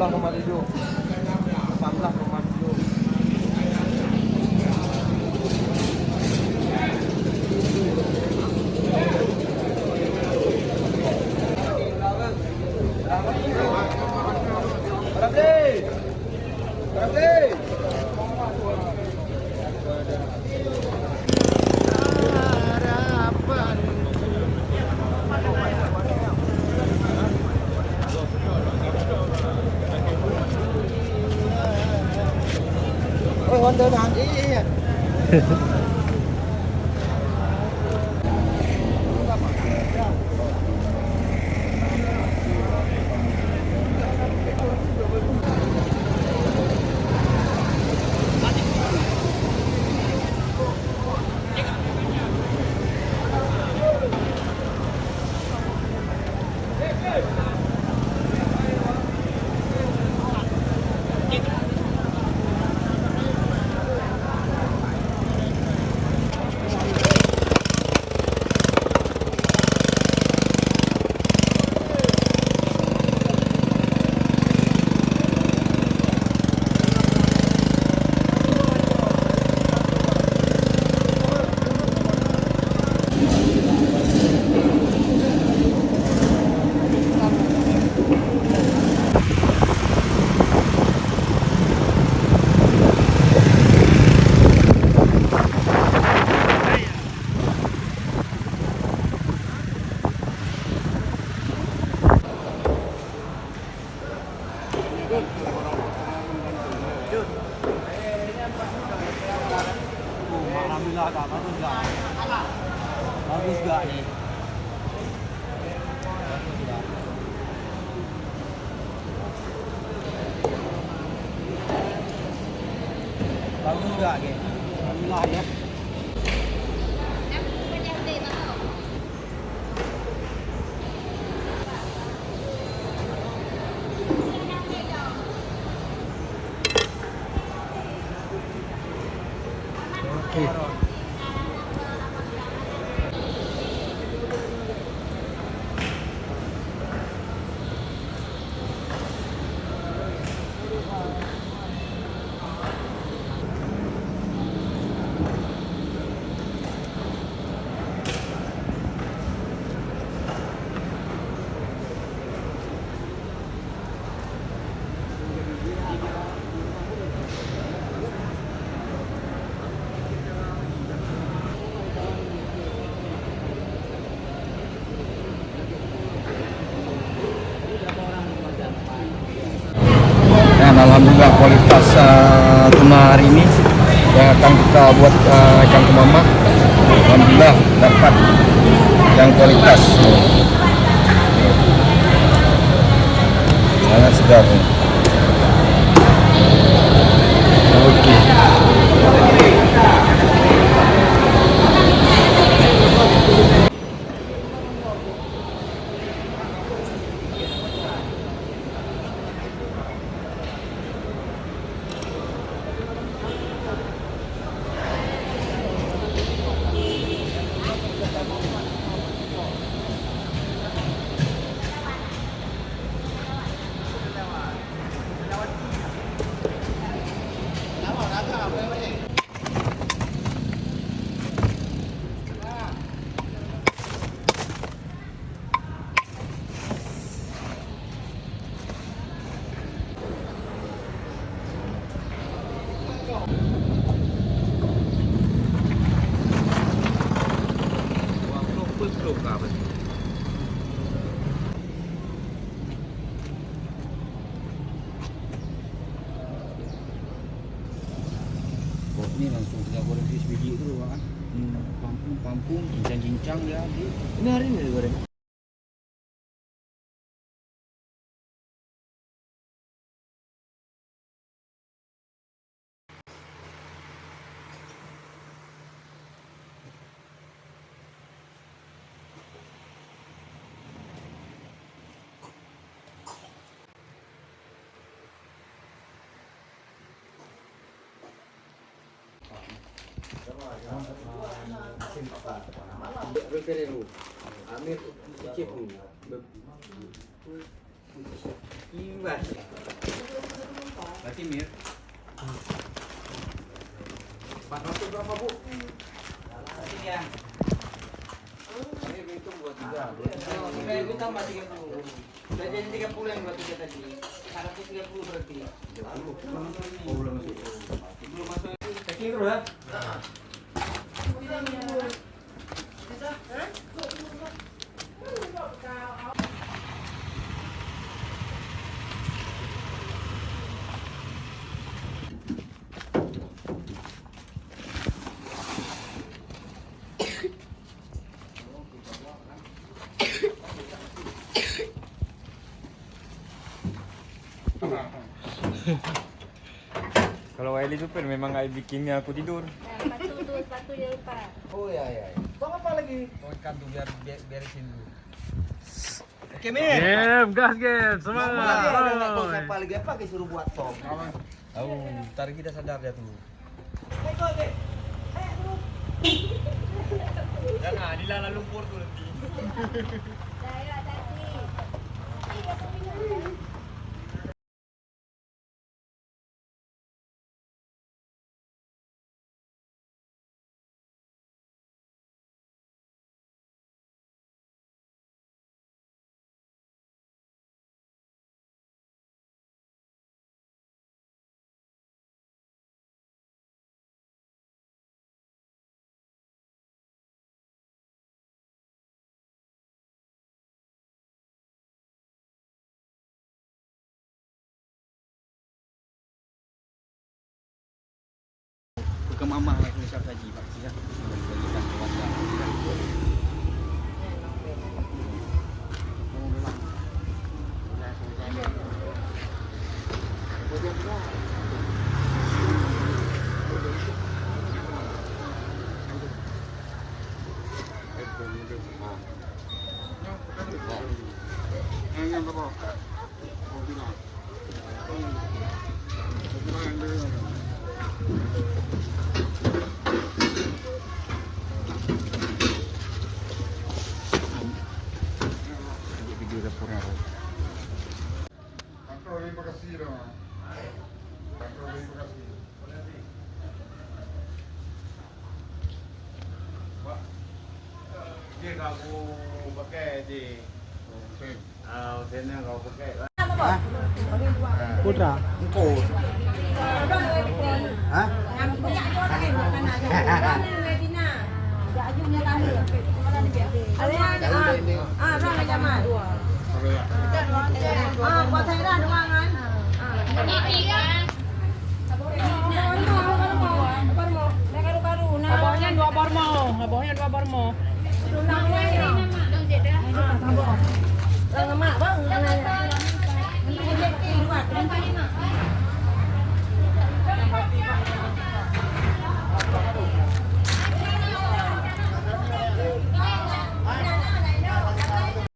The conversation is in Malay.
18,7. 18,7. Ôi, Huân đơn hàng ý. Alhamdulillah agak bagus gak? Bagus gak nih? Bagus gak nih? Alhamdulillah ya. Dan alhamdulillah kualitas tuna hari ini yang akan kita buat ikan kemama, alhamdulillah dapat yang kualitas, sangat segar. Oke. Ini langsung kita goreng biji itu kan, pampung, cincang ya. Ini hari ini digoreng. Imbas. Berarti Mir. 400 berapa Bu? Ini ya. Ini hitung buat 3. Kita itu tambah 30. Sudah jadi 30 yang buat 3 tadi. 130 berarti. 30. Oh, belum masuk. Belum masuk. Checking dulu ya. Kalau Wiley super memang I bikinnya aku tidur. Sepatu dia lupa. Oh ya. Tong apa lagi? Tong ikan tuh biar beresin dulu. Oke, Mir. Gas game, Semangat. Ada enggak tong siapa lagi apa suruh buat tong? Oh, tarik kita sadar dia tuh. Jangan dilala lumpur tuh nanti. Daerah tadi. Ke mama langsung siap saji Pak. Siap. Bagi-bagikan keluarga. Video dapurnya. Terima kasih dong. Terima kasih. Dia aku pakai di. Hotelnya kau pakai. Putra. Engkau. Hah? Abahnya 2 bormo. Lemak bang,